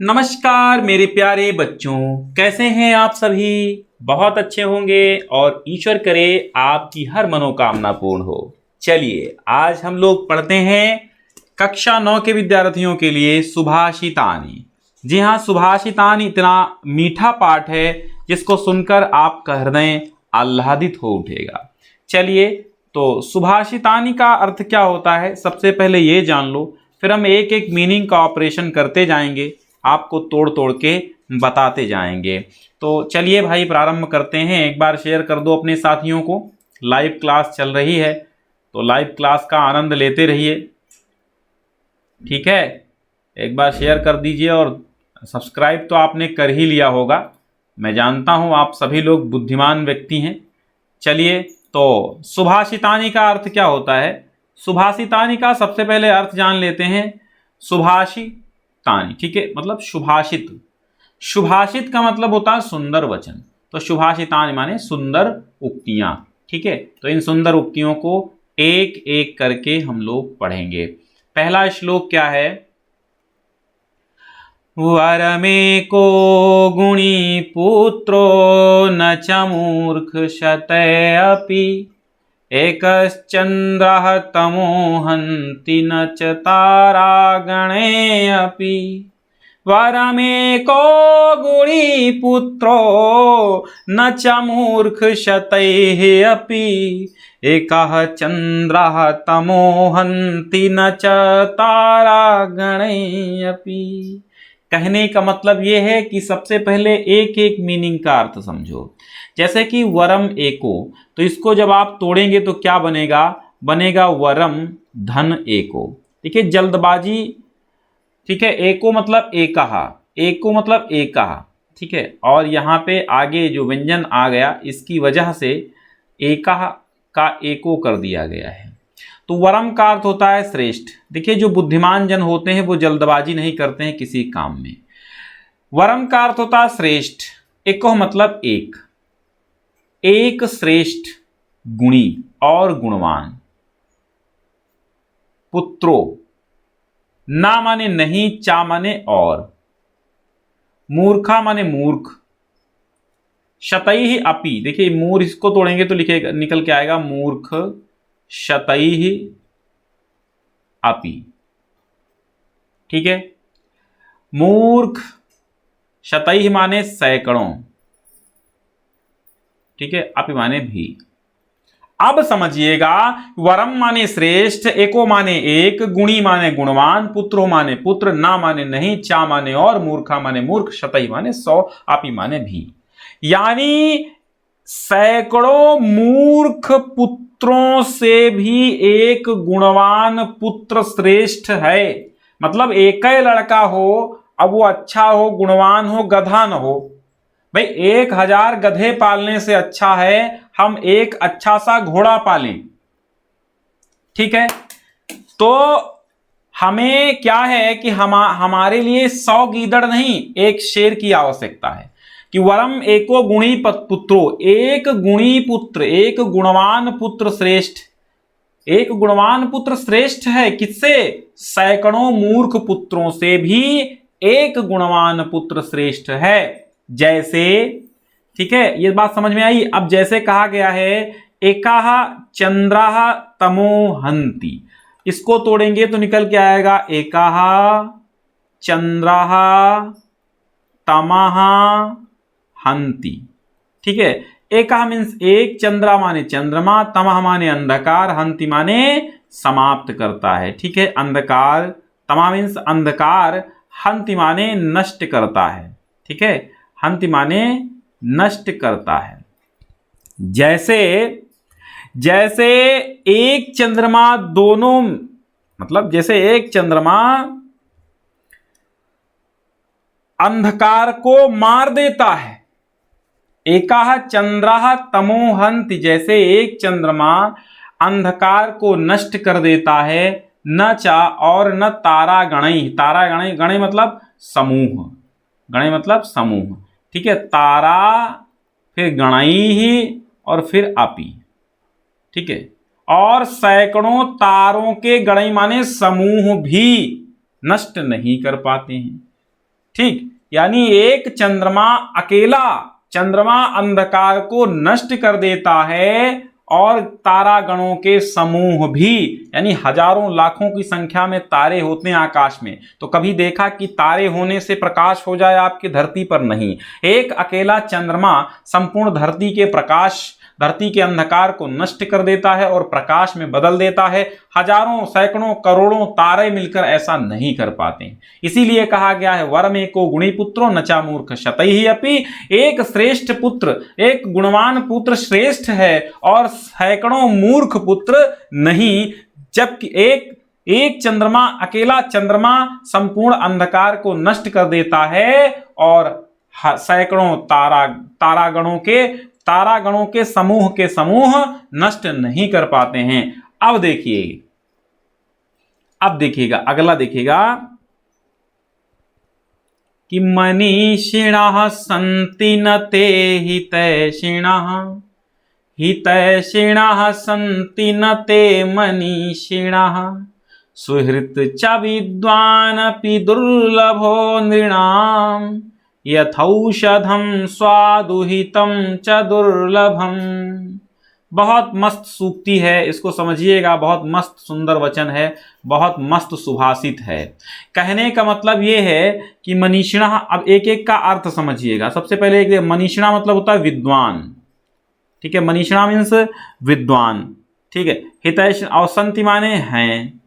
नमस्कार मेरे प्यारे बच्चों, कैसे हैं आप सभी। बहुत अच्छे होंगे और ईश्वर करे आपकी हर मनोकामना पूर्ण हो। चलिए आज हम लोग पढ़ते हैं कक्षा 9 के विद्यार्थियों के लिए सुभाषितानी। जी हाँ, सुभाषितानी इतना मीठा पाठ है जिसको सुनकर आपका हृदय आह्लादित हो उठेगा। चलिए तो सुभाषितानी का अर्थ क्या होता है सबसे पहले ये जान लो, फिर हम एक एक मीनिंग का ऑपरेशन करते जाएंगे, आपको तोड़ तोड़ के बताते जाएंगे। तो चलिए भाई प्रारंभ करते हैं। एक बार शेयर कर दो अपने साथियों को, लाइव क्लास चल रही है तो लाइव क्लास का आनंद लेते रहिए। ठीक है, एक बार शेयर कर दीजिए और सब्सक्राइब तो आपने कर ही लिया होगा, मैं जानता हूँ आप सभी लोग बुद्धिमान व्यक्ति हैं। चलिए तो सुभाषितानी का अर्थ क्या होता है। सुभाषितानी का सबसे पहले अर्थ जान लेते हैं। सुभाषितानी, ठीक है, मतलब सुभाषित। सुभाषित का मतलब होता है सुंदर वचन, तो सुभाषितानी माने सुंदर उक्तियां। ठीक है, तो इन सुंदर उक्तियों को एक एक करके हम लोग पढ़ेंगे। पहला श्लोक क्या है। वरमेको गुणी पुत्रो न च मूर्ख शतयपि एकश्चन्द्रः तमो हन्ति न च तारागणे अपि। वरमेको गुणी पुत्रो न च मूर्ख शतैः अपि एकः चन्द्रः तमो हन्ति न च तारागणे अपि। कहने का मतलब ये है कि सबसे पहले एक एक मीनिंग का अर्थ समझो। जैसे कि वरम एको, तो इसको जब आप तोड़ेंगे तो क्या बनेगा, बनेगा वरम धन एको। ठीक है, जल्दबाजी। ठीक है, एको मतलब एकहा, एको मतलब एकहा। ठीक है, और यहाँ पे आगे जो व्यंजन आ गया इसकी वजह से एकहा का एको कर दिया गया है। तो वरम का अर्थ होता है श्रेष्ठ। देखिए जो बुद्धिमान जन होते हैं वो जल्दबाजी नहीं करते हैं किसी काम में। वरम का अर्थ होता है श्रेष्ठ। एको मतलब एक, एक श्रेष्ठ गुणी और गुणवान। पुत्रो, ना माने नहीं, चा माने और, मूर्खा माने मूर्ख, शतैहि अपि। देखिए मूर इसको तोड़ेंगे तो लिखेगा, निकल के आएगा मूर्ख शतैहि अपि। ठीक है, मूर्ख शतैहि माने सैकड़ों, ठीक है, अपि माने भी। अब समझिएगा, वरम माने श्रेष्ठ, एको माने एक, गुणी माने गुणवान, पुत्रो माने पुत्र, ना माने नहीं, चा माने और, मूर्खा माने मूर्ख, शतैहि माने 100, अपि माने भी। यानी सैकड़ों मूर्ख पुत्रों से भी एक गुणवान पुत्र श्रेष्ठ है। मतलब एक ही लड़का हो, अब वो अच्छा हो, गुणवान हो, गधा न हो। भाई 1000 गधे पालने से अच्छा है हम एक अच्छा सा घोड़ा पालें। ठीक है, तो हमें क्या है कि हमारे लिए 100 गीदड़ नहीं, एक शेर की आवश्यकता है। कि वरम एको गुणी पुत्रो, एक गुणी पुत्र, एक गुणवान पुत्र श्रेष्ठ। एक गुणवान पुत्र श्रेष्ठ है किससे, सैकड़ों मूर्ख पुत्रों से भी एक गुणवान पुत्र श्रेष्ठ है। जैसे, ठीक है, ये बात समझ में आई। अब जैसे कहा गया है एकाह चंद्राह तमो हंति, इसको तोड़ेंगे तो निकल के आएगा एकाह चंद्राह तमह हंति। ठीक है, एकाह मीन्स एक, चंद्रा माने चंद्रमा, तमह माने अंधकार, हंति माने समाप्त करता है। ठीक है, अंधकार, तमह मीन्स अंधकार, हंति माने नष्ट करता है। ठीक है, हंति माने नष्ट करता है। जैसे जैसे एक चंद्रमा दोनों, मतलब जैसे एक चंद्रमा अंधकार को मार देता है, एकाह चंद्राह तमो हंति, जैसे एक चंद्रमा अंधकार को नष्ट कर देता है, न चा और न तारा गणई। तारा गणई, गणई मतलब समूह, गणई मतलब समूह। ठीक है, तारा फिर गणई ही और फिर अपि। ठीक है, और सैकड़ों तारों के गणई माने समूह भी नष्ट नहीं कर पाते हैं। ठीक, यानी एक चंद्रमा अकेला चंद्रमा अंधकार को नष्ट कर देता है, और तारागणों के समूह भी, यानी हजारों लाखों की संख्या में तारे होते हैं आकाश में। तो कभी देखा कि तारे होने से प्रकाश हो जाए आपकी धरती पर? नहीं, एक अकेला चंद्रमा संपूर्ण धरती के प्रकाश, धरती के अंधकार को नष्ट कर देता है और प्रकाश में बदल देता है। हजारों, सैकड़ों, करोड़ों तारे मिलकर ऐसा नहीं कर पाते। इसीलिए कहा गया है वरम एको गुणी पुत्रो नचा मूर्ख शतैहि अपि, एक श्रेष्ठ पुत्र, एक गुणवान पुत्र श्रेष्ठ है और सैकड़ों मूर्ख पुत्र नहीं। जबकि एक चंद्रमा, अकेला चंद्रमा संपूर्ण अंधकार को नष्ट कर देता है और सैकड़ों तारागणों के समूह नष्ट नहीं कर पाते हैं। अब देखिएगा अगला देखिएगा कि मनीषिणः सन्ति न ते हितैषिणः सन्ति न ते मनीषिणः, सुहृत् च विद्वानपि दुर्लभो नृणाम्, यथौषधम स्वादुहितम च दुर्लभम। बहुत मस्त सूक्ति है, इसको समझिएगा, बहुत मस्त सुंदर वचन है, बहुत मस्त सुभाषित है। कहने का मतलब ये है कि मनीषिणा, अब एक एक का अर्थ समझिएगा। सबसे पहले एक मनीषिणा मतलब होता है विद्वान, ठीक है, मनीषिणा मीन्स विद्वान, ठीक है। हितैषी और संति माने हैं,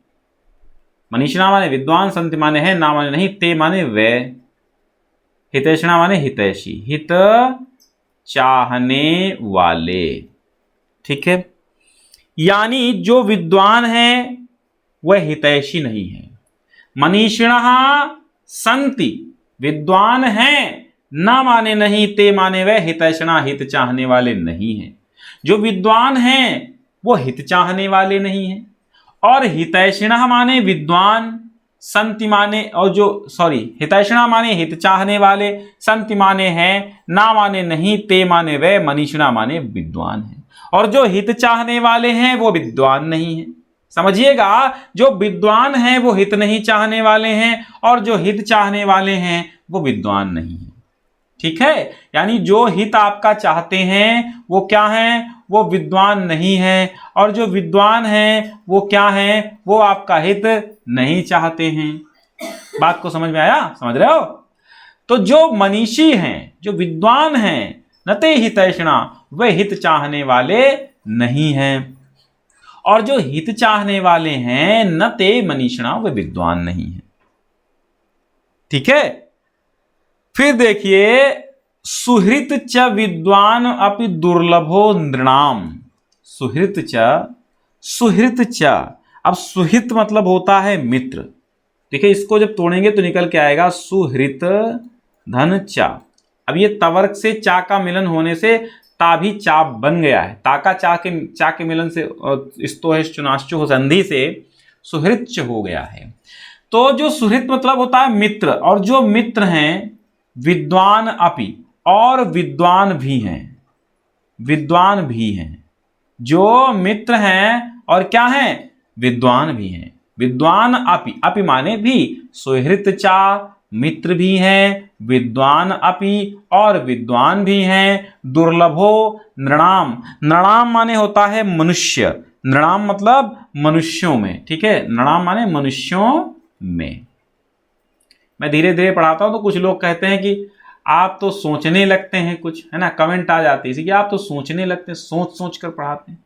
मनीषिणा माने विद्वान, संति माने है, ना माने नहीं, ते माने वे, हितैषिणा माने हितैषी, हित चाहने वाले, ठीक है। यानी जो विद्वान है वह हितैषी नहीं है। मनीषिणः संति, विद्वान हैं, न माने नहीं, ते माने वह, हितैषिणा हित चाहने वाले नहीं है। जो विद्वान हैं वो हित चाहने वाले नहीं है। और हितैषिणः माने विद्वान, संति माने, और जो हितैषिणा माने हित चाहने वाले, संति माने हैं, ना माने नहीं, ते माने वह, मनीषिणा माने विद्वान है। और जो हित चाहने वाले हैं वो विद्वान नहीं है। समझिएगा, जो विद्वान हैं वो हित नहीं चाहने वाले हैं, और जो हित चाहने वाले हैं वो विद्वान नहीं है, ठीक है। यानी जो हित आपका चाहते हैं वो क्या हैं? वो विद्वान नहीं है, और जो विद्वान हैं वो क्या हैं? वो आपका हित नहीं चाहते हैं। बात को समझ में आया? समझ रहे हो? तो जो मनीषी हैं, जो विद्वान हैं, न ते हितैषिणा, वे हित चाहने वाले नहीं हैं, और जो हित चाहने वाले हैं, न ते मनीषिणा, वे विद्वान नहीं है, ठीक है। फिर देखिए, सुहृत च विद्वान अपि दुर्लभो नृणाम, सुहृत च। अब सुहृत मतलब होता है मित्र, देखिए इसको जब तोड़ेंगे तो निकल के आएगा सुहृत धन चा। अब ये तवर्क से चा का मिलन होने से ता भी चा बन गया है, ता का चा के मिलन से स्तोहेश चुनाश्चु हो संधि से सुहृत हो गया है। तो जो सुहृत मतलब होता है मित्र, और जो मित्र हैं विद्वान अपि, और विद्वान भी हैं, विद्वान भी हैं। जो मित्र हैं और क्या हैं? विद्वान भी हैं। विद्वान अपि, अपि माने भी, सुहृत चा मित्र भी हैं, विद्वान अपि और विद्वान भी हैं। दुर्लभो नृणाम, नृणाम माने होता है मनुष्य, नृणाम मतलब मनुष्यों में, ठीक है। नृणाम माने मनुष्यों में। मैं धीरे धीरे पढ़ाता हूं तो कुछ लोग कहते हैं कि आप तो सोचने लगते हैं, कुछ है ना, कमेंट आ जाती है कि आप तो सोचने लगते हैं, सोच सोच कर पढ़ाते हैं।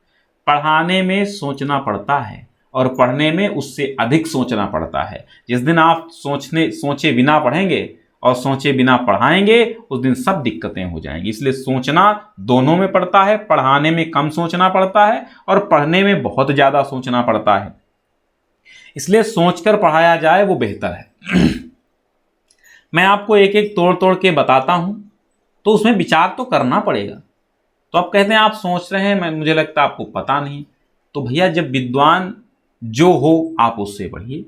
पढ़ाने में सोचना पड़ता है और पढ़ने में उससे अधिक सोचना पड़ता है। जिस दिन आप सोचे बिना पढ़ेंगे और सोचे बिना पढ़ाएंगे, उस दिन सब दिक्कतें हो जाएंगी। इसलिए सोचना दोनों में पड़ता है, पढ़ाने में कम सोचना पड़ता है और पढ़ने में बहुत ज़्यादा सोचना पड़ता है। इसलिए सोचकर पढ़ाया जाए वो बेहतर है। मैं आपको एक एक तोड़ तोड़ के बताता हूं, तो उसमें विचार तो करना पड़ेगा। तो आप कहते हैं आप सोच रहे हैं, मुझे लगता है आपको पता नहीं। तो भैया, जब विद्वान जो हो आप उससे पढ़िए।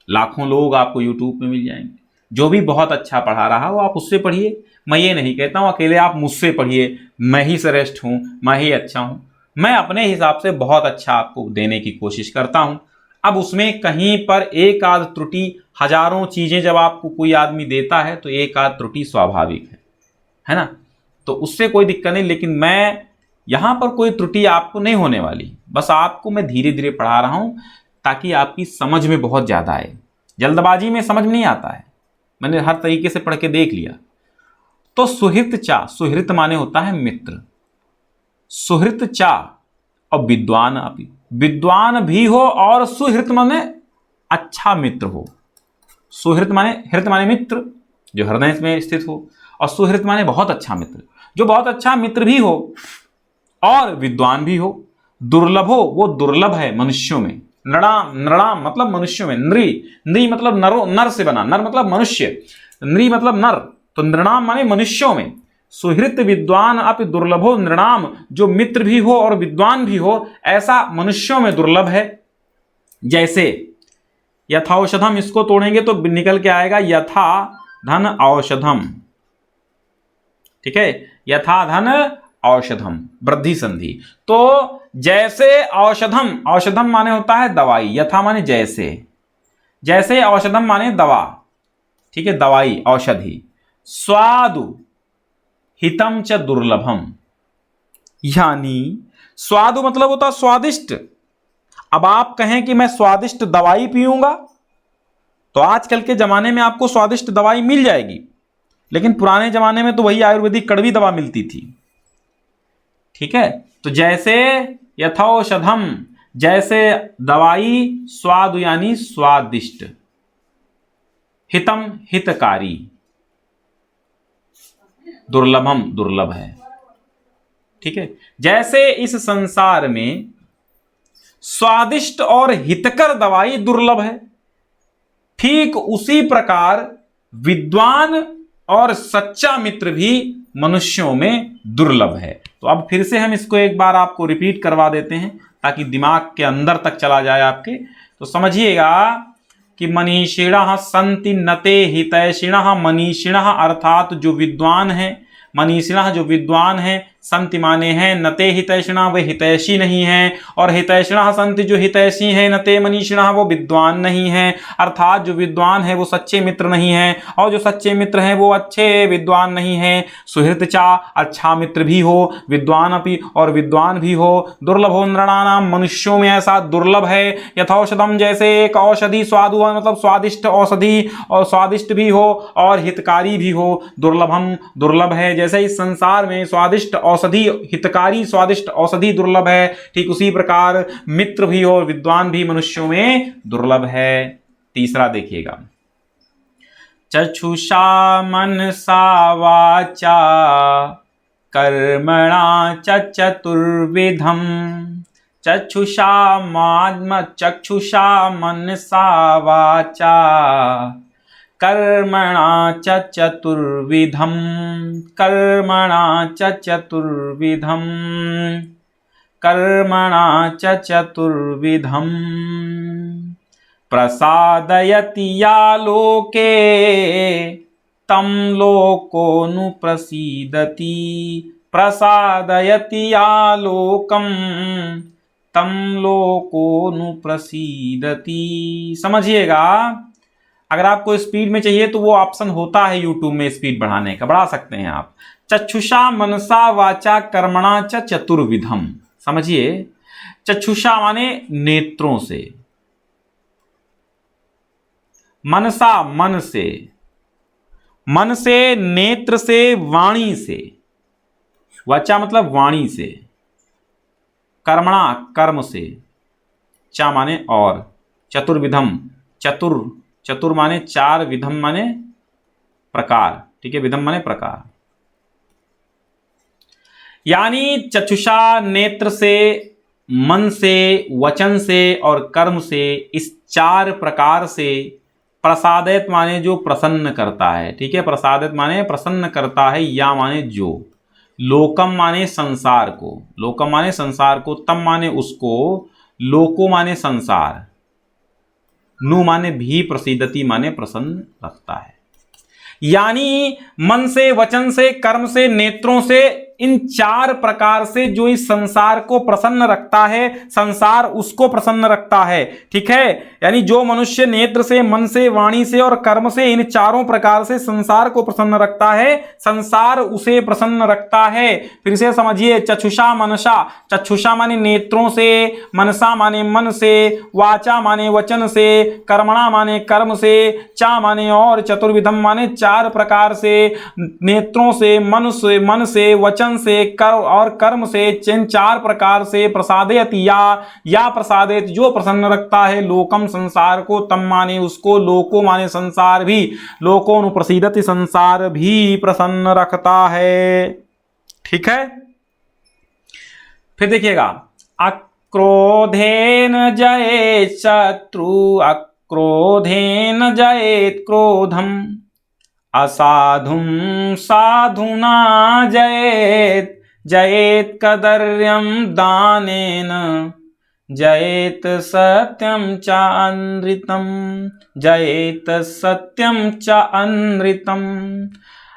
लाखों लोग आपको यूट्यूब पे मिल जाएंगे, जो भी बहुत अच्छा पढ़ा रहा हो आप उससे पढ़िए। मैं ये नहीं कहता हूँ अकेले आप मुझसे पढ़िए, मैं ही श्रेष्ठ हूँ, मैं ही अच्छा हूँ। मैं अपने हिसाब से बहुत अच्छा आपको देने की कोशिश करता हूँ। अब उसमें कहीं पर एक आध त्रुटि हजारों चीजें जब आपको कोई आदमी देता है तो एक आध त्रुटि स्वाभाविक है ना, तो उससे कोई दिक्कत नहीं। लेकिन मैं यहां पर कोई त्रुटि आपको नहीं होने वाली, बस आपको मैं धीरे धीरे पढ़ा रहा हूं ताकि आपकी समझ में बहुत ज्यादा आए। जल्दबाजी में समझ नहीं आता है, मैंने हर तरीके से पढ़ के देख लिया। तो सुहृत चा, सुहृत माने होता है मित्र, सुहृत चा, और विद्वान अपि, विद्वान भी हो और सुहृत माने अच्छा मित्र हो। सुहृत माने, हृत माने मित्र जो हृदय में स्थित हो, और सुहृत माने बहुत अच्छा मित्र, जो बहुत अच्छा मित्र भी हो और विद्वान भी हो। दुर्लभ हो, वो दुर्लभ है मनुष्यों में। नृणाम, नृणाम मतलब मनुष्यों में, नृ, नृ मतलब नरो, नर से बना, नर मतलब मनुष्य, नृ मतलब नर, तो नृणाम माने मनुष्यों में। सुहृत विद्वान अपि दुर्लभो नृणाम, जो मित्र भी हो और विद्वान भी हो ऐसा मनुष्यों में दुर्लभ है। जैसे यथाऔषधम, इसको तोड़ेंगे तो निकल के आएगा यथा धन औषधम, ठीक है, यथा धन औषधम, वृद्धि संधि। तो जैसे औषधम, औषधम माने होता है दवाई, यथा माने जैसे, जैसे औषधम माने दवा, ठीक है, दवाई औषधि। स्वादु हितम च दुर्लभम, यानी स्वादु मतलब होता स्वादिष्ट। अब आप कहें कि मैं स्वादिष्ट दवाई पीऊंगा, तो आजकल के जमाने में आपको स्वादिष्ट दवाई मिल जाएगी, लेकिन पुराने जमाने में तो वही आयुर्वेदिक कड़वी दवा मिलती थी, ठीक है। तो जैसे यथौषधम, जैसे दवाई, स्वादु यानी स्वादिष्ट, हितम हितकारी, दुर्लभम दुर्लभ है, ठीक है। जैसे इस संसार में स्वादिष्ट और हितकर दवाई दुर्लभ है, ठीक उसी प्रकार विद्वान और सच्चा मित्र भी मनुष्यों में दुर्लभ है। तो अब फिर से हम इसको एक बार आपको रिपीट करवा देते हैं ताकि दिमाग के अंदर तक चला जाए आपके। तो समझिएगा कि मनीषिणः संति नते हितैषिणः, मनीषिणः अर्थात जो विद्वान है, मनीषिणः जो विद्वान है, संति माने हैं नते हितैषिणः, वे हितैषी नहीं हैं, और हितैषिणः संति जो हितैषी हैं, नते मनीषिणः वो विद्वान नहीं हैं, अर्थात जो विद्वान है वो सच्चे मित्र नहीं हैं, और जो सच्चे मित्र हैं वो अच्छे विद्वान नहीं हैं। सुहृत चा, अच्छा मित्र भी हो, विद्वान अपि और विद्वान भी हो, दुर्लभो नृणानाम, मनुष्यों में ऐसा दुर्लभ है। यथौषधम, जैसे एक औषधि, स्वादु मतलब स्वादिष्ट औषधि, और स्वादिष्ट भी हो और हितकारी भी हो, दुर्लभम दुर्लभ है। जैसे इस संसार में स्वादिष्ट औषधि, हितकारी स्वादिष्ट औषधि दुर्लभ है, ठीक उसी प्रकार मित्र भी और विद्वान भी मनुष्यों में दुर्लभ है। तीसरा देखिएगा, चक्षुषा मनसा वाचा कर्मणा च चतुर्विधम, चक्षुषा मनसा वाचा कर्मणा च चतुर्विधम, कर्मणा च चतुर्विधम, कर्मणा च चतुर्विधम। प्रसादयति या लोके तं लोकोऽनु प्रसीदति, प्रसादयति या लोकं तं लोकोऽनु प्रसीदति। समझिएगा, अगर आपको स्पीड में चाहिए तो वो ऑप्शन होता है यूट्यूब में स्पीड बढ़ाने का, बढ़ा सकते हैं आप। चक्षुषा मनसा वाचा कर्मणा च चतुर्विधम, समझिए, चक्षुषा माने नेत्रों से, मनसा मन से, मन से, नेत्र से, वाणी से, वाचा मतलब वाणी से, कर्मणा कर्म से, चा माने और, चतुर्विधम, चतुर, चतुर माने चार, विधम माने प्रकार, ठीक है, विधम माने प्रकार। यानी चक्षुषा नेत्र से, मन से, वचन से और कर्म से, इस चार प्रकार से प्रसादित माने जो प्रसन्न करता है, ठीक है, प्रसादित माने प्रसन्न करता है, या माने जो, लोकम माने संसार को, लोकम माने संसार को, तम माने उसको, लोको माने संसार, नु माने भी, प्रसीदति माने प्रसन्न रखता है। यानी मन से, वचन से, कर्म से, नेत्रों से इन 4 प्रकार से जो इस संसार को प्रसन्न रखता है, संसार उसको प्रसन्न रखता है। ठीक है, यानी जो मनुष्य नेत्र से, मन से, वाणी से और कर्म से इन 4 प्रकार से संसार को प्रसन्न रखता है, संसार उसे प्रसन्न रखता है। फिर से समझिए, चक्षुषा मनसा, चक्षुषा माने नेत्रों से, मनसा माने मन से, वाचा माने वचन से, कर्मणा माने कर्म से, चा माने और, चतुर्विधम माने 4 प्रकार से, नेत्रों से, मन से, वचन से, कर और कर्म से, इन 4 प्रकार से प्रसादेत या प्रसादेत जो प्रसन्न रखता है लोकम संसार को, तम माने उसको, लोको माने संसार भी, लोकोनुप्रसीदति संसार भी प्रसन्न रखता है। ठीक है, फिर देखिएगा, अक्रोधेन जयेत शत्रु, अक्रोधेन जयेत क्रोधम, असाधुम साधुना जयेत, जयेत कदर्यम दानेन, जयेत सत्यम च अनृतम, जयेत सत्यम च अनृतम,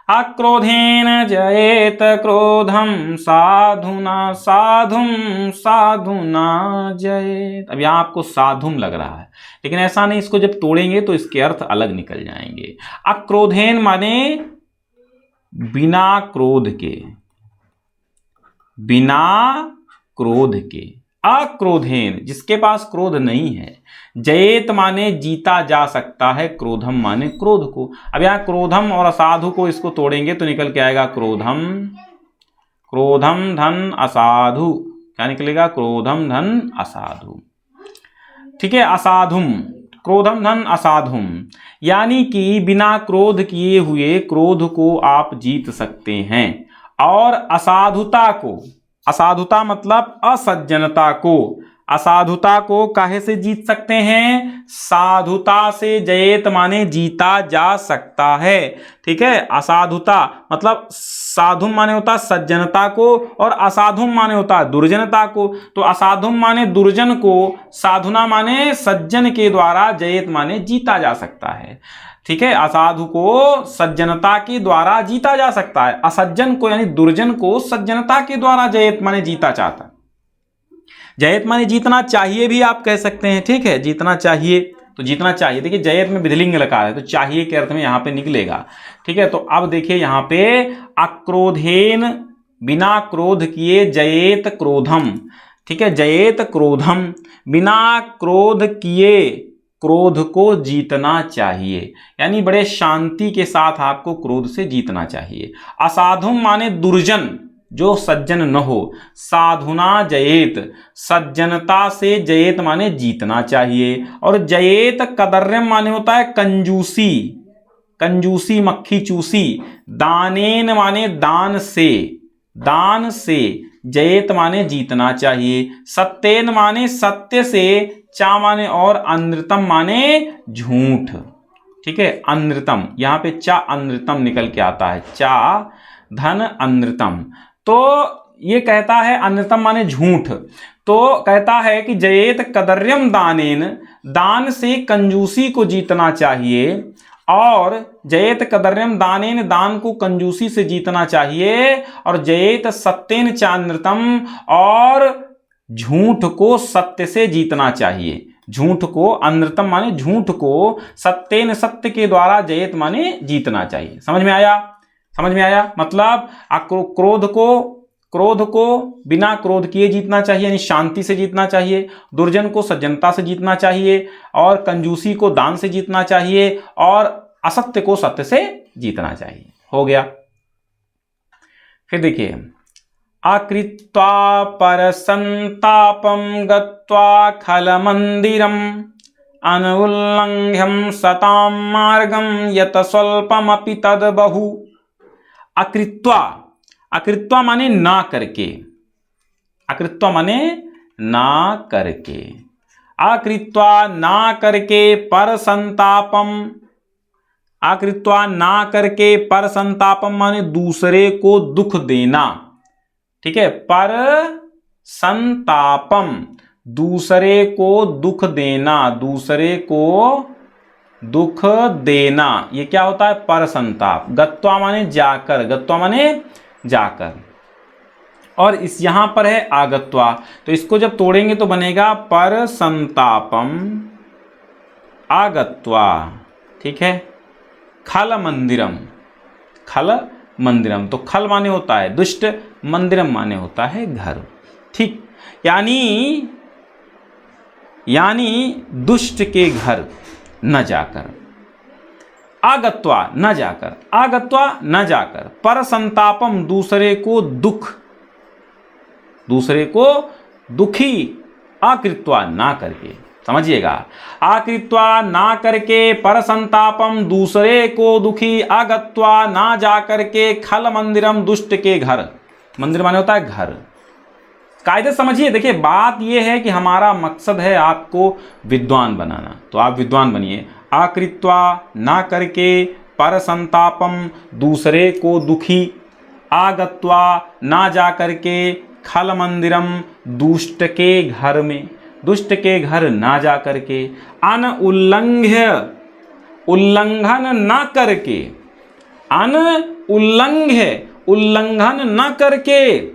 अक्रोधेन जयेत क्रोधम, साधुना साधुम साधुना जयेत। अब यहां आपको साधुम लग रहा है, लेकिन ऐसा नहीं, इसको जब तोड़ेंगे तो इसके अर्थ अलग निकल जाएंगे। अक्रोधेन माने बिना क्रोध के, बिना क्रोध के, अक्रोधेन जिसके पास क्रोध नहीं है, जयेत माने जीता जा सकता है, क्रोधम माने क्रोध को। अब यहां क्रोधम और असाधु को इसको तोड़ेंगे तो निकल के आएगा क्रोधम, क्रोधम धन असाधु, क्या निकलेगा, क्रोधम धन असाधु। ठीक है, असाधुम, क्रोधम धन असाधुम, यानी कि बिना क्रोध किए हुए क्रोध को आप जीत सकते हैं, और असाधुता को, असाधुता मतलब असज्जनता को, असाधुता को काहे से जीत सकते हैं, साधुता से, जयेत माने जीता जा सकता है। ठीक है, असाधुता मतलब साधुम माने होता है सज्जनता को, और असाधुम माने होता है दुर्जनता को। तो असाधुम माने दुर्जन को, साधुना माने सज्जन के द्वारा, जयेत माने जीता जा सकता है। ठीक है, असाधु को सज्जनता के द्वारा जीता जा सकता है, असज्जन को यानी दुर्जन को सज्जनता के द्वारा जयेत माने जीता चाहता है। जयेत माने जीतना चाहिए भी आप कह सकते हैं। ठीक है, जीतना चाहिए तो जीतना चाहिए, देखिए जयेत में विधिलिंग लकार है तो चाहिए के अर्थ में यहां पे निकलेगा। ठीक है, तो अब देखिए यहां पे अक्रोधेन बिना क्रोध किए जयेत क्रोधम। ठीक है, जयेत क्रोधम, बिना क्रोध किए क्रोध को जीतना चाहिए, यानी बड़े शांति के साथ आपको क्रोध से जीतना चाहिए। असाधुम माने दुर्जन, जो सज्जन न हो, साधुना जयेत, सज्जनता से जयेत माने जीतना चाहिए। और जयेत कदर्यम माने होता है कंजूसी, कंजूसी मक्खी चूसी, दानेन माने दान से, दान से जयेत माने जीतना चाहिए। सत्येन माने सत्य से, चा माने और, अनृतम माने झूठ। ठीक है, अनृतम, यहां पे चा अनृतम निकल के आता है, चा धन अनृतम। तो ये कहता है अनृतम माने झूठ, तो कहता है कि जयेत कदर्यम दानेन, दान से कंजूसी को जीतना चाहिए, और जयेत कदर्यम दानेन, दान को कंजूसी से जीतना चाहिए। और जयेत सत्येन चानृतम, और झूठ को सत्य से जीतना चाहिए। झूठ को, अनृतम माने झूठ को, सत्येन सत्य के द्वारा जयेत माने जीतना चाहिए। समझ में आया, समझ में आया, मतलब क्रोध को बिना क्रोध किए जीतना चाहिए, यानी शांति से जीतना चाहिए। दुर्जन को सज्जनता से जीतना चाहिए, और कंजूसी को दान से जीतना चाहिए, और असत्य को सत्य से जीतना चाहिए। हो गया। फिर देखिए, अकृत्वा परसंतापम गत्वा खल मंदिरम, अनुल्लंघ्यम सताम मार्गम यत स्वल्पमपि तद बहु। अकृत्वा, अकृत्वा माने ना करके, अकृत्वा माने ना करके, अकृत्वा ना करके, पर संतापम, अकृत्वा ना करके, पर संतापम माने दूसरे को दुख देना। ठीक है, पर संतापम दूसरे को दुख देना, दूसरे को दुख देना, ये क्या होता है, पर संताप। गत्वा माने जाकर, गत्वा माने जाकर। और इस यहां पर है आगत्वा, तो इसको जब तोड़ेंगे तो बनेगा पर संतापम आगत्वा, ठीक है। खल मंदिरम, खल मंदिरम, तो खल माने होता है दुष्ट, मंदिरम माने होता है घर, ठीक। यानी दुष्ट के घर न जाकर, आगत्वा न जाकर, आगत्वा न जाकर, पर संतापम दूसरे को दुख, दूसरे को दुखी, आकृत्वा ना करके, समझिएगा, आकृत्वा ना करके, पर संतापम दूसरे को दुखी, आगत्वा ना जा करके, खल मंदिरम दुष्ट के घर, मंदिर माने होता है घर। कायदे समझिए, देखिए बात यह है कि हमारा मकसद है आपको विद्वान बनाना, तो आप विद्वान बनिए। आकृत्वा ना करके, पर संतापम दूसरे को दुखी, आगत्वा ना जा करके, खल मंदिरम दुष्ट के घर में, दुष्ट के घर ना जा करके, अन उल्लंघ्य उल्लंघन न करके, अन उल्लंघ्य उल्लंघन न करके,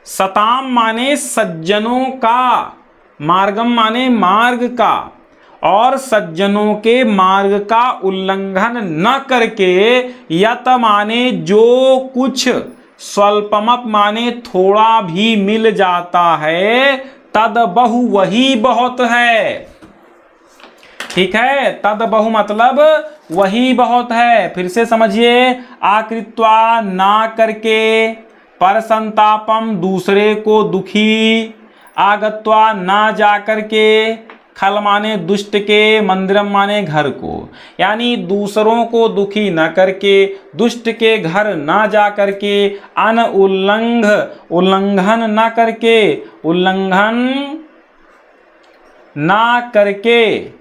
सताम माने सज्जनों का, मार्गम माने मार्ग का, और सज्जनों के मार्ग का उल्लंघन न करके, यत माने जो कुछ, स्वल्पमप माने थोड़ा भी मिल जाता है, तद बहु वही बहुत है, ठीक है। तद बहु मतलब वही बहुत है। फिर से समझिए, आकृत्वा ना करके, पर संतापम दूसरे को दुखी, आगत्वा ना जा करके, खल माने दुष्ट के, मंदिरम माने घर को, यानी दूसरों को दुखी न करके, दुष्ट के घर ना जा करके, अन उल्लंघन न करके, उल्लंघन ना करके,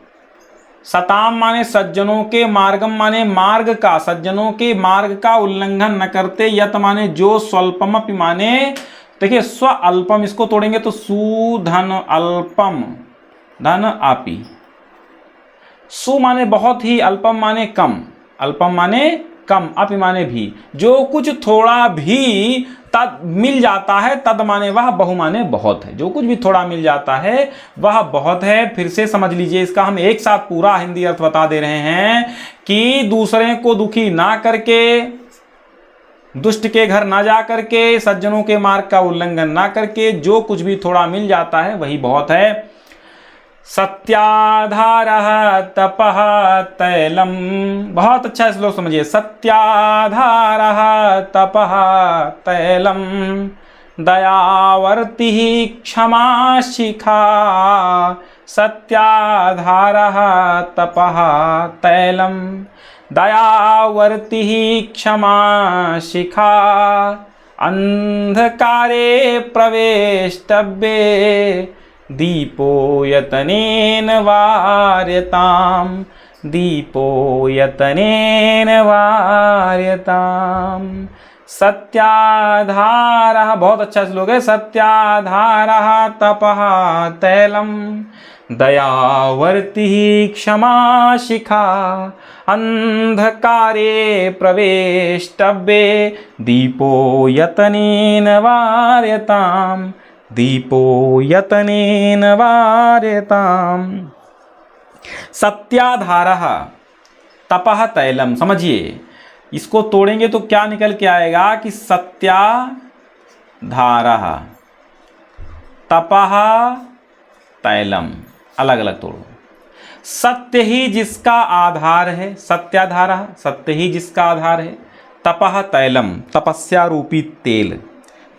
सताम माने सज्जनों के, मार्गम माने मार्ग का, सज्जनों के मार्ग का उल्लंघन न करते, यत माने जो, स्वल्पमपि माने, देखिए स्व अल्पम, इसको तोड़ेंगे तो सुधन अल्पम धन आपी, सु माने बहुत ही, अल्पम माने कम, अल्पम माने कम, अपि माने भी, जो कुछ थोड़ा भी तद मिल जाता है, तद माने वह, बहु माने बहुत है, जो कुछ भी थोड़ा मिल जाता है वह बहुत है। फिर से समझ लीजिए, इसका हम एक साथ पूरा हिंदी अर्थ बता दे रहे हैं कि दूसरे को दुखी ना करके, दुष्ट के घर ना जा करके, सज्जनों के मार्ग का उल्लंघन ना करके, जो कुछ भी थोड़ा मिल जाता है वही बहुत है। सत्याधारः तपः तैलम, बहुत अच्छा श्लोक समझिए। सत्याधारः तपः तैलम, दयावर्ति क्षमा शिखा, सत्याधारः तपः तैलम, दयावर्ति क्षमा शिखा, अंधकारे प्रवेष्टव्ये, दीपो यतनेन वार्यताम, दीपो यतनेन वार्यताम, सत्याधारः, बहुत अच्छा श्लोक है। सत्याधारः तपः तैलम, दयावर्ति क्षमा शिखा, अंधकारे प्रवेष्टव्ये, दीपो यतनेन वार्यताम, दीपो यतनेन वार्यताम। सत्याधारः तपः तैलम, समझिए, इसको तोड़ेंगे तो क्या निकल के आएगा कि सत्याधारः तपः तैलम, अलग अलग तोड़ो। सत्य ही जिसका आधार है, सत्याधारः, सत्य ही जिसका आधार है, तपः तैलम, तपस्या रूपी तेल,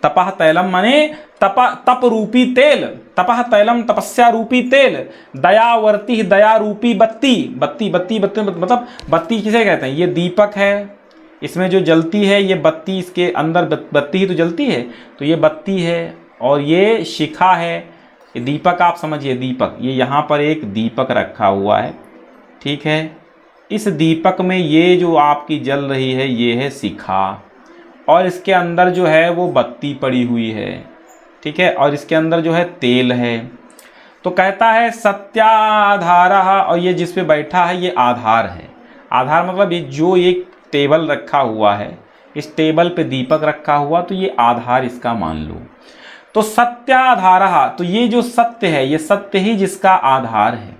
तपः तैलम माने तप रूपी तेल, तपः तैलम तपस्या रूपी तेल, दयावर्ती दया रूपी बत्ती, बत्ती बत्ती बत्ती मतलब बत्ती किसे कहते हैं, ये दीपक है, इसमें जो जलती है ये बत्ती, इसके अंदर बत्ती ही तो जलती है, तो ये बत्ती है, और ये शिखा है, ये दीपक आप समझिए, दीपक, ये यहाँ पर एक दीपक रखा हुआ है, ठीक है। इस दीपक में ये जो आपकी जल रही है ये है शिखा, और इसके अंदर जो है वो बत्ती पड़ी हुई है, ठीक है, और इसके अंदर जो है तेल है। तो कहता है सत्याधारः, और ये जिस पे बैठा है ये आधार है। आधार मतलब ये जो एक टेबल रखा हुआ है, इस टेबल पे दीपक रखा हुआ, तो ये आधार इसका मान लो। तो सत्याधारः, तो ये जो सत्य है, ये सत्य ही जिसका आधार है।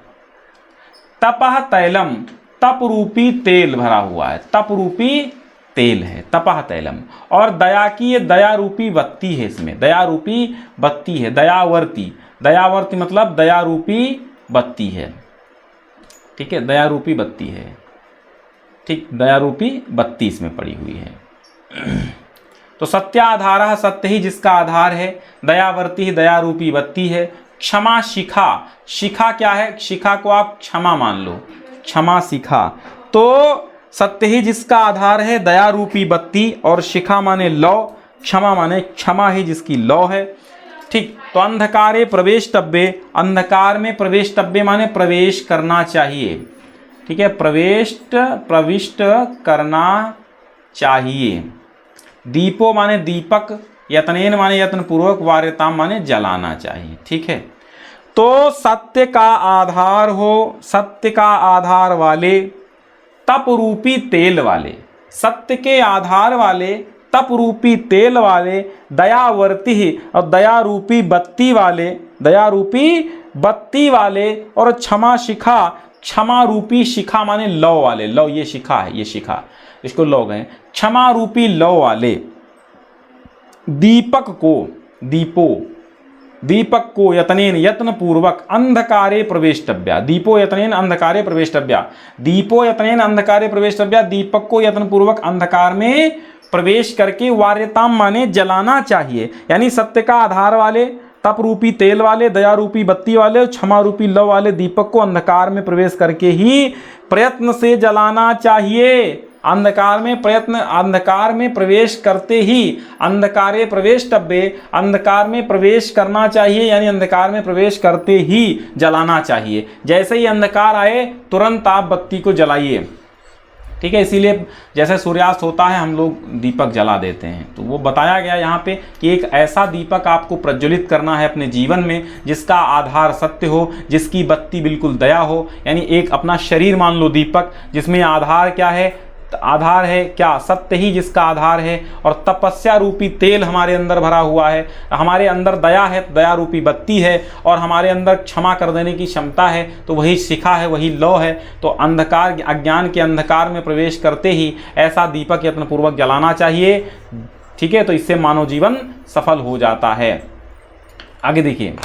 तपः तैलम, तप रूपी तेल भरा हुआ है, तप रूपी तेल है, तपः तैलम। और दया की, ये दया रूपी बत्ती है, इसमें दया रूपी बत्ती है, दयावर्ती, दयावर्ती मतलब दया रूपी बत्ती है। ठीक है, दया रूपी बत्ती है। ठीक, दया रूपी बत्ती इसमें पड़ी हुई है। तो सत्याधारः, सत्य ही जिसका आधार है। दयावर्ती, दया रूपी बत्ती है। क्षमा शिखा, शिखा क्या है? शिखा को आप क्षमा मान लो, क्षमा शिखा। तो सत्य ही जिसका आधार है, दया रूपी बत्ती, और शिखा माने लौ, क्षमा माने क्षमा ही जिसकी लौ है। ठीक, तो अंधकारे प्रवेष्टव्ये, अंधकार में प्रवेष्टव्ये माने प्रवेश करना चाहिए। ठीक है, प्रविष्ट करना चाहिए। दीपो माने दीपक, यत्नेन माने यत्न पूर्वक, वार्यताम माने जलाना चाहिए। ठीक है, तो सत्य का आधार हो, सत्य का आधार वाले, तप रूपी तेल वाले, सत्य के आधार वाले, तप रूपी तेल वाले, दयावर्ती और दया रूपी बत्ती वाले, दया रूपी बत्ती वाले, और क्षमा शिखा, क्षमा रूपी शिखा माने लौ वाले, लौ ये शिखा है, ये शिखा, इसको लौ गए, क्षमा रूपी लौ वाले। दीपक को, दीपो, दीपक को यत्नेन, यत्न पूर्वक, अंधकारे प्रवेष्टव्या, दीपो यत्नेन अंधकारे प्रवेष्टव्या, दीपो यत्नेन अंधकारे प्रवेष्टव्या, दीपक को यत्न पूर्वक अंधकार में प्रवेश करके, वार्यताम माने जलाना चाहिए। यानी सत्य का आधार वाले, तप रूपी तेल वाले, दया रूपी बत्ती वाले, क्षमा रूपी लौ वाले दीपक को अंधकार में प्रवेश करके ही प्रयत्न से जलाना चाहिए। अंधकार में प्रयत्न, अंधकार में प्रवेश करते ही, अंधकारे प्रवेष्टव्ये, अंधकार में प्रवेश करना चाहिए, यानी अंधकार में प्रवेश करते ही जलाना चाहिए। जैसे ही अंधकार आए तुरंत आप बत्ती को जलाइए। ठीक है, इसीलिए जैसे सूर्यास्त होता है हम लोग दीपक जला देते हैं। तो वो बताया गया यहाँ पे कि एक ऐसा दीपक आपको प्रज्वलित करना है अपने जीवन में जिसका आधार सत्य हो, जिसकी बत्ती बिल्कुल दया हो। यानी एक अपना शरीर मान लो दीपक, जिसमें आधार क्या है? आधार है क्या? सत्य ही जिसका आधार है। और तपस्या रूपी तेल हमारे अंदर भरा हुआ है, हमारे अंदर दया है, दया रूपी बत्ती है, और हमारे अंदर क्षमा कर देने की क्षमता है, तो वही शिखा है, वही लौ है। तो अंधकार, अज्ञान के अंधकार में प्रवेश करते ही ऐसा दीपक यत्नपूर्वक जलाना चाहिए। ठीक है, तो इससे मानव जीवन सफल हो जाता है। आगे देखिए,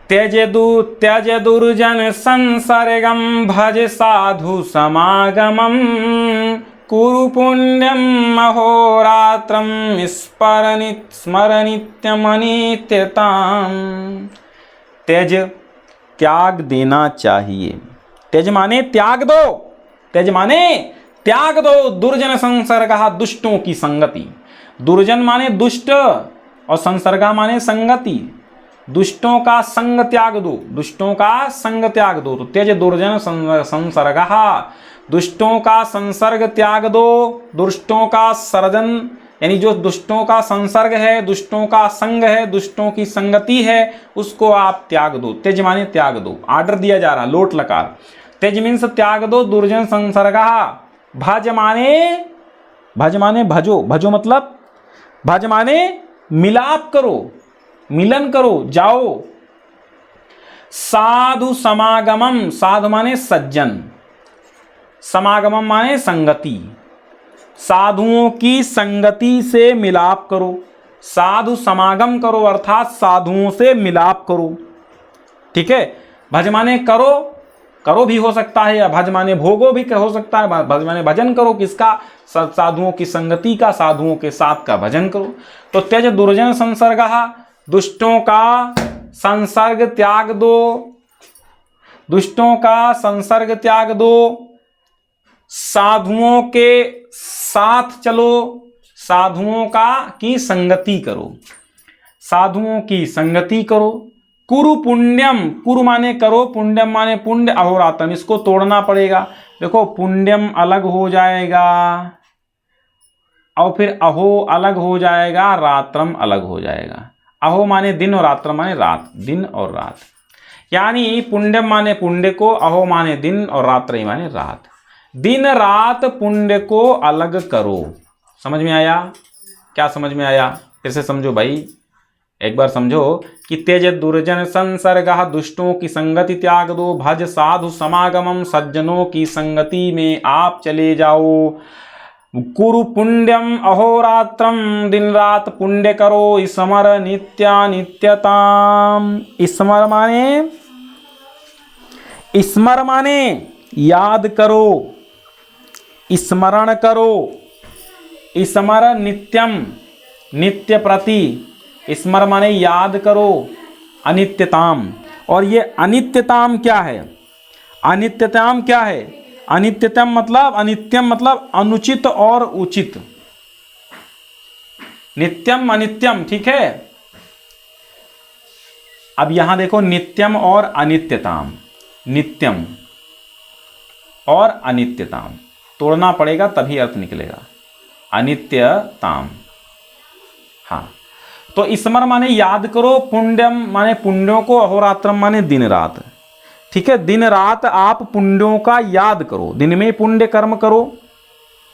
त्यज दुर्जन संसर्गम भज साधु समागमम कुरु पुण्यम अहोरात्रम स्मरनित्यमनित्यताम। त्यज, त्याग देना चाहिए। त्यज माने त्याग दो, त्यज माने त्याग दो। दुर्जन संसर्गः, दुष्टों की संगति। दुर्जन माने दुष्ट, और संसर्गा माने संगति। दुष्टों का संग त्याग दो, दुष्टों का संग त्याग दो। तो त्यज दुर्जन संसर्गः, दुष्टों का संसर्ग त्याग दो। दुष्टों का सर्जन, यानी जो दुष्टों का संसर्ग है, दुष्टों का संग है, दुष्टों की संगति है, उसको आप त्याग दो। त्यज माने त्याग दो, आर्डर दिया जा रहा, लोट लकार। त्यज मीन्स त्याग दो दुर्जन संसर्गः। भज माने, भज माने भजो, भजो मतलब भज माने मिलाप करो, मिलन करो, जाओ। साधु समागमम, साधु माने सज्जन, समागमम माने संगति। साधुओं की संगति से मिलाप करो। साधु समागम करो अर्थात साधुओं से मिलाप करो। ठीक है, भज माने करो, करो भी हो सकता है, या भज माने भोगो भी हो सकता है। भज माने भजन करो, किसका? साधुओं की संगति का, साधुओं के साथ का भजन करो। तो त्यज दुर्जन संसर्गः, दुष्टों का संसर्ग त्याग दो, दुष्टों का संसर्ग त्याग दो। साधुओं के साथ चलो, साधुओं का की संगति करो, साधुओं की संगति करो। कुरु पुण्यम, कुरु माने करो, पुण्यम माने पुण्य, अहोरात्रम इसको तोड़ना पड़ेगा। देखो पुण्यम अलग हो जाएगा, और फिर अहो अलग हो जाएगा, रात्रम अलग हो जाएगा। अहो माने दिन और रात्र माने रात, दिन और रात। यानी पुण्यम माने पुण्य को, अहो माने दिन और रात्रि माने रात। दिन रात पुण्य को अलग करो। समझ में आया? क्या समझ में आया? फिर से समझो भाई, एक बार समझो कि तेज दुर्जन संसर्ग, दुष्टों की संगति त्याग दो, भज साधु समागमम, सज्जनों की संगति में आप चले जाओ। कुरु पुण्यम अहोरात्रम, दिन रात पुण्य करो। स्मर नित्यानित्यताम, स्मर माने याद करो, स्मरण करो। स्मर नित्यम, नित्य प्रति, स्मर माने याद करो, अनित्यताम। और ये अनित्यताम क्या है? अनित्यताम क्या है? अनित्यतम मतलब, अनित्यम मतलब अनुचित और उचित। नित्यम अनित्यम, ठीक है। अब यहां देखो, नित्यम और अनित्यताम, नित्यम और अनित्यताम तोड़ना पड़ेगा तभी अर्थ निकलेगा। अनित्यताम, हाँ। तो स्मर माने याद करो, पुण्यम माने पुण्यों को, अहोरात्रम माने दिन रात, ठीक है। दिन रात आप पुण्यों का याद करो। दिन में पुण्य कर्म करो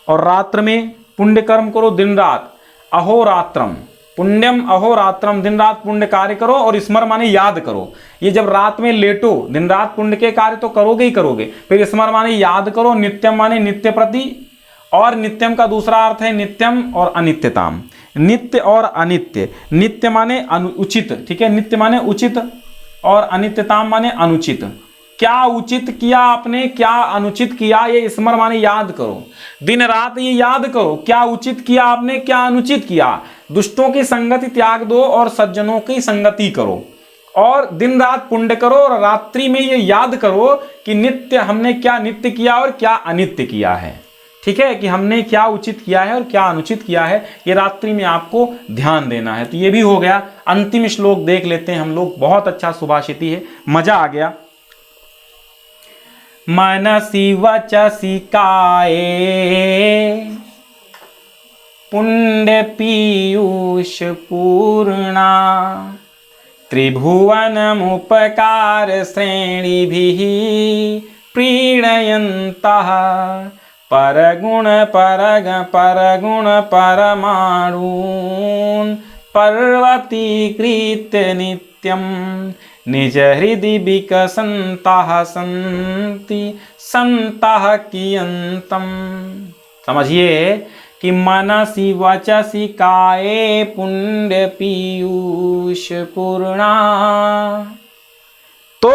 और रात्र में पुण्य कर्म करो, दिन रात। अहोरात्रम, पुण्यम अहोरात्रम, दिन रात पुण्य कार्य करो। और स्मर माने याद करो। ये जब रात में लेटो, दिन रात पुण्य के कार्य तो करोगे ही करोगे। फिर स्मर माने याद करो, नित्यम माने नित्य प्रति, और नित्यम का दूसरा अर्थ है नित्यम और अनित्यताम। नित्य और अनित्य, नित्य माने उचित, ठीक है, नित्य माने उचित, और अनित्यताम माने अनुचित। क्या उचित किया आपने, क्या अनुचित किया, ये स्मर माने याद करो। दिन रात ये याद करो, क्या उचित किया आपने, क्या अनुचित किया। दुष्टों की संगति त्याग दो और सज्जनों की संगति करो। और दिन रात पुण्य करो, और रात्रि में ये याद करो कि नित्य हमने क्या नित्य किया और क्या अनित्य किया है, ठीक है, कि हमने क्या उचित किया है और क्या अनुचित किया है। ये रात्रि में आपको ध्यान देना है। तो ये भी हो गया। अंतिम श्लोक देख लेते हैं हम लोग। बहुत अच्छा सुभाषिती है, मजा आ गया। मनसि वचसि काये पुण्य पीयूष पूर्णा, त्रिभुवनमुपकार श्रेणिभिः प्रीणयन्तः, परगुण परगुण परमाणून् पर्वतीकृत्य नित्यं, निज हृदि विकसन्तः सन्ति सन्तः कियन्तम्। समझिए कि मनसि वचसि काये पुण्य पीयूष पूर्णा। तो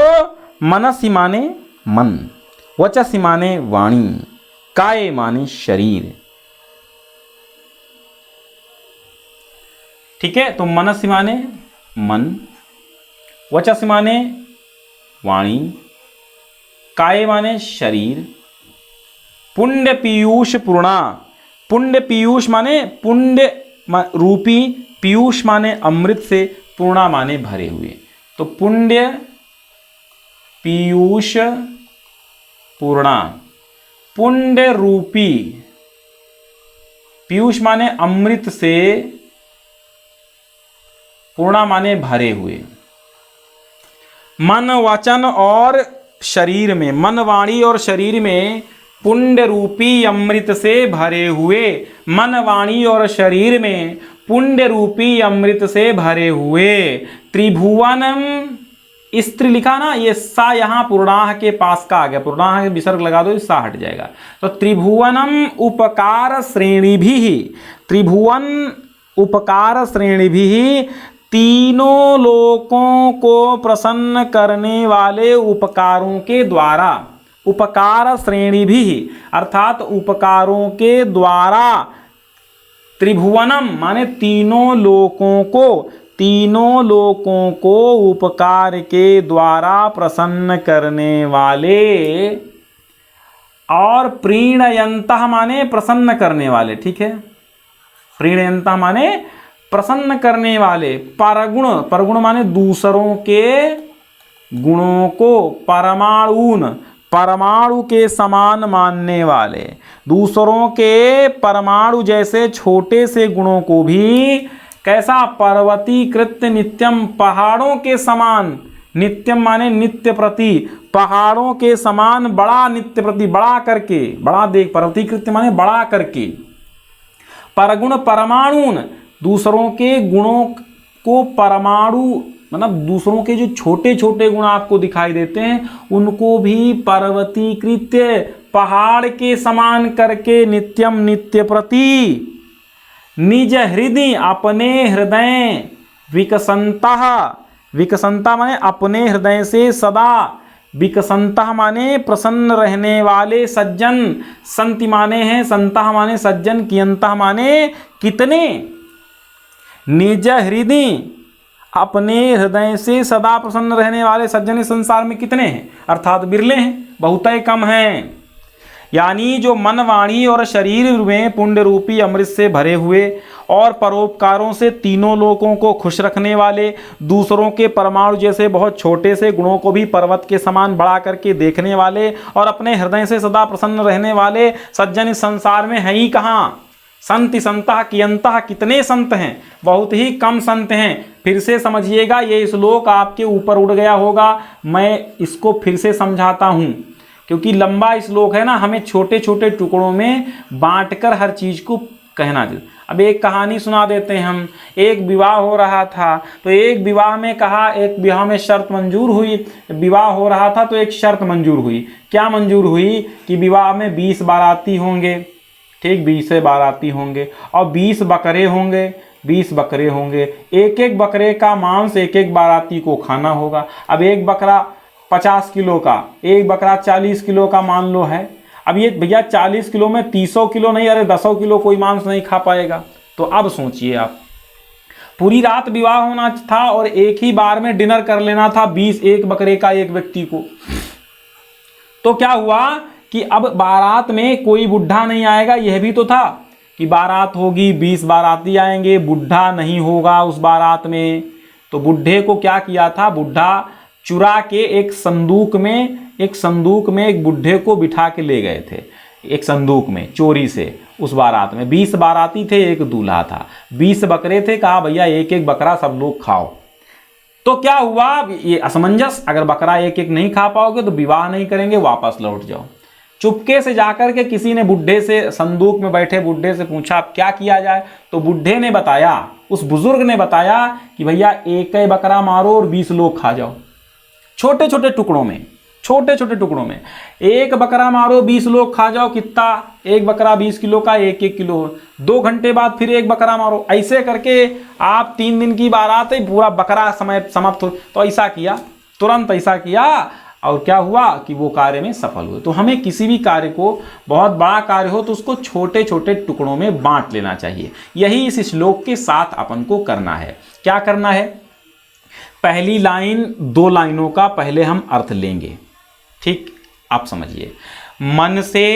मनसि माने मन, वचसि माने वाणी, काये माने शरीर, ठीक है। तो मनसि माने मन, वचसि माने वाणी, काये माने शरीर, पुण्य पीयूष पूर्णा। पुण्य पीयूष माने पुण्य रूपी, पीयूष माने अमृत से, पूर्णा माने भरे हुए। तो पुण्य पीयूष पूर्णा, पुण्य रूपी, पीयूष माने अमृत से, पूर्णा माने भरे हुए। मन वचन और शरीर में, मन वाणी और शरीर में पुण्य रूपी अमृत से भरे हुए। मन वाणी और शरीर में पुण्य रूपी अमृत से भरे हुए। त्रिभुवनम, स्त्री लिखा ना, ये सा यहाँ पूर्णाह के पास का आ गया, पूर्णाह के विसर्ग लगा दो, सा हट जाएगा। तो त्रिभुवनम उपकार श्रेणिभिः, त्रिभुवन उपकार श्रेणिभिः, तीनों लोकों को प्रसन्न करने वाले उपकारों के द्वारा। उपकार श्रेणी भी, अर्थात उपकारों के द्वारा। त्रिभुवनम माने तीनों लोकों को, तीनों लोकों को उपकार के द्वारा प्रसन्न करने वाले। और प्रीणयन्तः माने प्रसन्न करने वाले, ठीक है। प्रीणयन्तः माने प्रसन्न करने वाले। परगुण, परगुण माने दूसरों के गुणों को। परमाणुन, परमाणु के समान मानने वाले, दूसरों के परमाणु जैसे छोटे से गुणों को भी कैसा, पर्वतीकृत नित्यम, पहाड़ों के समान नित्यम माने नित्य प्रति, पहाड़ों के समान बड़ा, नित्य प्रति बड़ा करके, बड़ा देख, प्रतिकृत्य माने बड़ा करके। परगुण परमाणुन, दूसरों के गुणों को परमाणु मतलब दूसरों के जो छोटे छोटे गुण आपको दिखाई देते हैं उनको भी पर्वतीकृत्य, पहाड़ के समान करके, नित्यम नित्य प्रति। निज हृदय, अपने हृदय, विकसंता, विकसंता माने अपने हृदय से सदा, विकसंता माने प्रसन्न रहने वाले सज्जन, संति माने हैं संता माने सज्जन, कियंता माने कितने। निज हृदय, अपने हृदय से सदा प्रसन्न रहने वाले सज्जन इस संसार में कितने हैं, अर्थात बिरले हैं, बहुत ही कम हैं। यानी जो मन, वाणी और शरीर में पुण्य रूपी अमृत से भरे हुए और परोपकारों से तीनों लोगों को खुश रखने वाले, दूसरों के परमाणु जैसे बहुत छोटे से गुणों को भी पर्वत के समान बढ़ा करके देखने वाले और अपने हृदय से सदा प्रसन्न रहने वाले सज्जन इस संसार में है ही कहाँ। संति संता कियंता, कितने संत हैं, बहुत ही कम संत हैं। फिर से समझिएगा, ये श्लोक आपके ऊपर उड़ गया होगा, मैं इसको फिर से समझाता हूँ क्योंकि लंबा श्लोक है ना, हमें छोटे छोटे टुकड़ों में बांटकर हर चीज़ को कहना चाहिए। अब एक कहानी सुना देते हैं हम। एक विवाह हो रहा था तो एक विवाह में कहा, एक विवाह में शर्त मंजूर हुई, विवाह हो रहा था तो एक शर्त मंजूर हुई। क्या मंजूर हुई कि विवाह में 20 बाराती होंगे, ठीक, 20 बाराती होंगे और 20 बकरे होंगे, 20 बकरे होंगे, एक एक बकरे का मांस एक एक बाराती को खाना होगा। अब एक बकरा 50 किलो का, एक बकरा 40 किलो का मान लो है। अब ये भैया 40 किलो में 300 किलो नहीं, अरे 10 किलो कोई मांस नहीं खा पाएगा। तो अब सोचिए आप, पूरी रात विवाह होना था और एक ही बार में डिनर कर लेना था 20 एक बकरे का एक व्यक्ति को। तो क्या हुआ कि अब बारात में कोई बुढ़ा नहीं आएगा, यह भी तो था कि बारात होगी 20 बाराती आएंगे, बुढ़ा नहीं होगा उस बारात में। तो बुढ़े को क्या किया था, बुढ़ा चुरा के एक संदूक में एक बुढ़े को बिठा के ले गए थे, एक संदूक में चोरी से। उस बारात में 20 बाराती थे, एक दूल्हा था, 20 बकरे थे, कहा भैया एक एक बकरा सब लोग खाओ। तो क्या हुआ, ये असमंजस, अगर बकरा एक एक नहीं खा पाओगे तो विवाह नहीं करेंगे, वापस लौट जाओ। चुपके से जाकर के किसी ने बुढ़े से, संदूक में बैठे बुढ़े से पूछा क्या किया जाए। तो बुढ़े ने बताया, उस बुजुर्ग ने बताया कि भैया एक ही बकरा मारो और 20 लोग खा जाओ, छोटे छोटे टुकड़ों में, छोटे छोटे टुकड़ों में। एक बकरा मारो 20 लोग खा जाओ, कितना, एक बकरा 20 किलो का, एक एक किलो। 2 घंटे बाद फिर एक बकरा मारो, ऐसे करके आप 3 दिन की बारात है, पूरा बकरा समय समाप्त हो। तो ऐसा किया, तुरंत ऐसा किया और क्या हुआ कि वो कार्य में सफल हुए। तो हमें किसी भी कार्य को, बहुत बड़ा कार्य हो तो उसको छोटे छोटे टुकड़ों में बांट लेना चाहिए। यही इस श्लोक के साथ अपन को करना है। क्या करना है, पहली लाइन 2 लाइनों का पहले हम अर्थ लेंगे, ठीक, आप समझिए। मन से,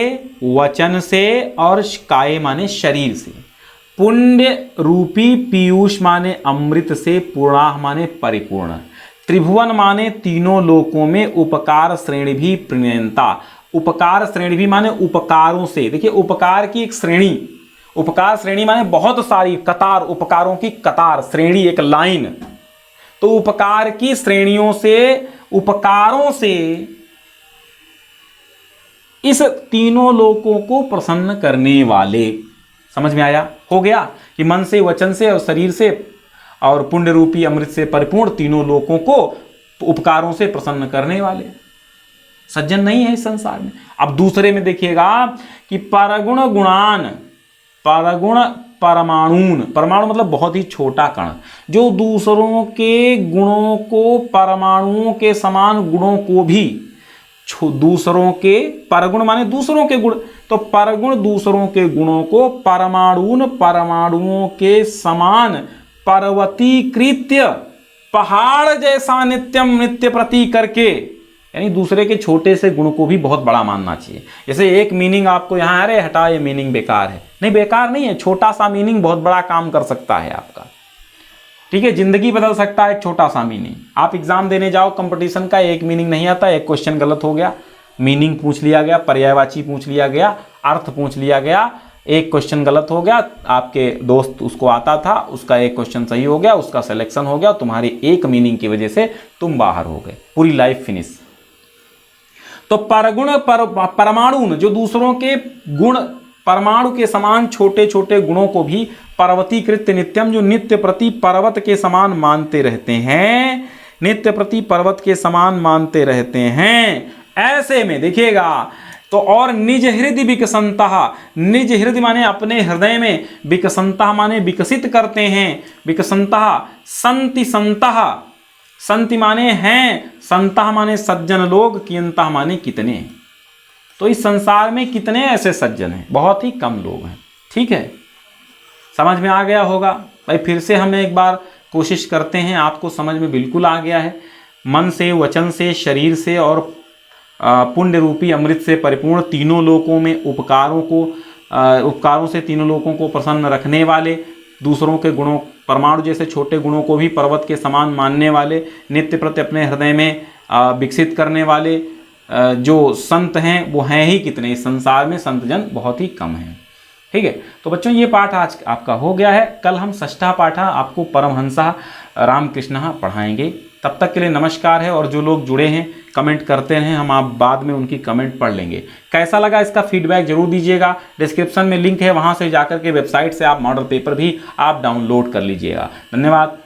वचन से और काय माने शरीर से, पुण्य रूपी पीयूष माने अमृत से, पूर्णाह माने परिपूर्ण, त्रिभुवन माने तीनों लोकों में, उपकार श्रेणी भी प्रणयनता। उपकार श्रेणी भी माने उपकारों से। देखिए उपकार की एक श्रेणी, उपकार श्रेणी माने बहुत सारी कतार, उपकारों की कतार, श्रेणी एक लाइन। तो उपकार की श्रेणियों से, उपकारों से इस तीनों लोकों को प्रसन्न करने वाले। समझ में आया, हो गया कि मन से, वचन से और शरीर से और पुण्य रूपी अमृत से परिपूर्ण तीनों लोकों को उपकारों से प्रसन्न करने वाले सज्जन नहीं है इस संसार में। अब दूसरे में देखिएगा कि परगुण गुणान, परगुण परमाणुन, परमाणु मतलब बहुत ही छोटा कण, जो दूसरों के गुणों को, परमाणुओं के समान गुणों को भी, दूसरों के, परगुण माने दूसरों के गुण, तो परगुण दूसरों के गुणों को, परमाणुन परमाणुओं के समान, पर्वतीकृत्य पहाड़ जैसा, नित्यम नित्य प्रति करके, यानी दूसरे के छोटे से गुण को भी बहुत बड़ा मानना चाहिए। जैसे एक मीनिंग आपको यहाँ, अरे हटा ये मीनिंग बेकार है, नहीं बेकार नहीं है, छोटा सा मीनिंग बहुत बड़ा काम कर सकता है आपका, ठीक है, जिंदगी बदल सकता है एक छोटा सा मीनिंग। आप एग्जाम देने जाओ कंपटीशन का, एक मीनिंग नहीं आता, एक क्वेश्चन गलत हो गया, मीनिंग पूछ लिया गया, पर्यायवाची पूछ लिया गया, अर्थ पूछ लिया गया, एक क्वेश्चन गलत हो गया, आपके दोस्त उसको आता था, उसका एक क्वेश्चन सही हो गया, उसका सिलेक्शन हो गया, तुम्हारी एक मीनिंग की वजह से तुम बाहर हो गए, पूरी लाइफ फिनिश। तो परगुण परमाणु जो दूसरों के गुण परमाणु के समान छोटे छोटे गुणों को भी पर्वतीकृत नित्यम, जो नित्य प्रति पर्वत के समान मानते रहते हैं, नित्य प्रति पर्वत के समान मानते रहते हैं। ऐसे में देखिएगा तो और निज हृदय विकसंता, निज हृदय माने अपने हृदय में, विकसंता माने विकसित करते हैं, विकसंता संति संतः, संति माने हैं, संतः माने सज्जन लोग, कियंतः माने कितने। तो इस संसार में कितने ऐसे सज्जन हैं, बहुत ही कम लोग हैं। ठीक है, समझ में आ गया होगा भाई। फिर से हम एक बार कोशिश करते हैं, आपको समझ में बिल्कुल आ गया है। मन से, वचन से, शरीर से और पुण्य रूपी अमृत से परिपूर्ण तीनों लोकों में उपकारों से तीनों लोगों को प्रसन्न रखने वाले, दूसरों के गुणों, परमाणु जैसे छोटे गुणों को भी पर्वत के समान मानने वाले, नित्य प्रति अपने हृदय में विकसित करने वाले जो संत हैं वो हैं ही कितने, इस संसार में संत जन बहुत ही कम हैं। ठीक है, तो बच्चों ये पाठ आज आपका हो गया है। कल हम षष्ठा पाठा आपको परमहंसा रामकृष्ण पढ़ाएंगे। तब तक के लिए नमस्कार है। और जो लोग जुड़े हैं कमेंट करते हैं, हम आप बाद में उनकी कमेंट पढ़ लेंगे। कैसा लगा इसका फीडबैक जरूर दीजिएगा। डिस्क्रिप्शन में लिंक है, वहां से जाकर के वेबसाइट से आप मॉडल पेपर भी आप डाउनलोड कर लीजिएगा। धन्यवाद।